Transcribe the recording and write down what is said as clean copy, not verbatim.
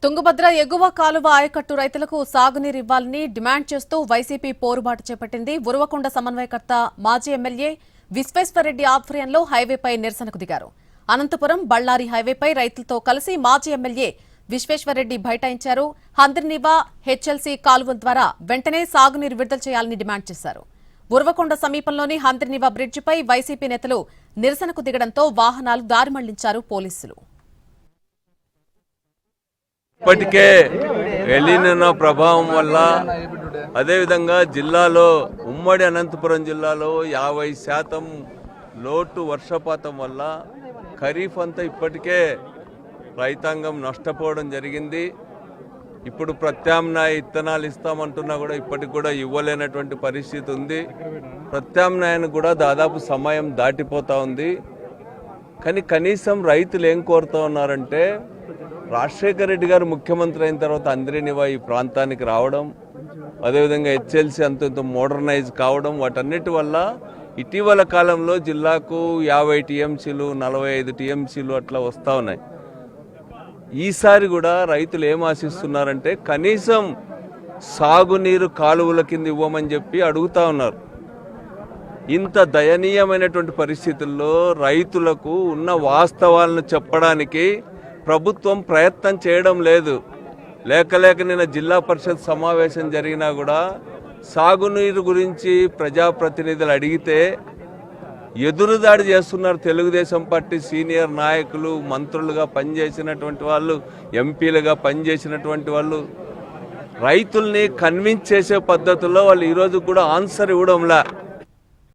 తుంగభద్ర ఎగువ కాలువ ఆయకట్టు రైతులకు సాగునీరు ఇవ్వాలని డిమాండ్ చేస్తూ వైసీపీ పోరుబాటు చేపట్టింది. ఉరవకొండ సమన్వయకర్త మాజీ ఎమ్మెల్యే విశ్వేశ్వరరెడ్డి ఆధ్వర్యంలో హైవేపై నిరసనకు దిగారు. అనంతపురం బళ్లారి హైవేపై రైతులతో కలిసి మాజీ ఎమ్మెల్యే విశ్వేశ్వరరెడ్డి బైఠాయించారు. హంద్రినీవా హెచ్ఎల్సీ కాలువల ద్వారా వెంటనే సాగునీరు విడుదల చేయాలని డిమాండ్ చేశారు. ఉరవకొండ సమీపంలోని హంద్రినీవా బ్రిడ్జిపై వైసీపీ నేతలు నిరసనకు దిగడంతో వాహనాలు దారి మళ్లించారు పోలీసులు. ఇప్పటికే ఎలినో ప్రభావం వల్ల అదేవిధంగా జిల్లాలో ఉమ్మడి అనంతపురం జిల్లాలో 50% లోటు వర్షపాతం వల్ల ఖరీఫ్ అంతా ఇప్పటికే రైతాంగం నష్టపోవడం జరిగింది. ఇప్పుడు ప్రత్యామ్నాయ ఇత్తనాలు ఇస్తామంటున్నా కూడా ఇప్పటికి కూడా ఇవ్వలేనటువంటి పరిస్థితి ఉంది. ప్రత్యామ్నాయానికి కూడా దాదాపు సమయం దాటిపోతా ఉంది. కానీ కనీసం రైతులు ఏం కోరుతూ ఉన్నారంటే రాజశేఖర రెడ్డి గారు ముఖ్యమంత్రి అయిన తర్వాత హంద్రినీవా ఈ ప్రాంతానికి రావడం, అదేవిధంగా హెచ్ఎల్సీ అంత మోడర్నైజ్ కావడం, వాటన్నిటి వల్ల ఇటీవల కాలంలో జిల్లాకు 50 టీఎంసీలు 45 టీఎంసీలు అట్లా వస్తూ ఉన్నాయి. ఈసారి కూడా రైతులు ఏం ఆశిస్తున్నారంటే కనీసం సాగునీరు కాలువల కింద ఇవ్వమని చెప్పి అడుగుతా ఉన్నారు. ఇంత దయనీయమైనటువంటి పరిస్థితుల్లో రైతులకు ఉన్న వాస్తవాలను చెప్పడానికి ప్రభుత్వం ప్రయత్నం చేయడం లేదు. లేక నిన్న జిల్లా పరిషత్ సమావేశం జరిగినా కూడా సాగునీరు గురించి ప్రజాప్రతినిధులు అడిగితే ఎదురుదాడి చేస్తున్నారు. తెలుగుదేశం పార్టీ సీనియర్ నాయకులు, మంత్రులుగా పనిచేసినటువంటి వాళ్ళు, ఎంపీలుగా పనిచేసినటువంటి వాళ్ళు రైతుల్ని కన్విన్స్ చేసే పద్ధతుల్లో వాళ్ళు ఈరోజు కూడా ఆన్సర్ ఇవ్వడంలా.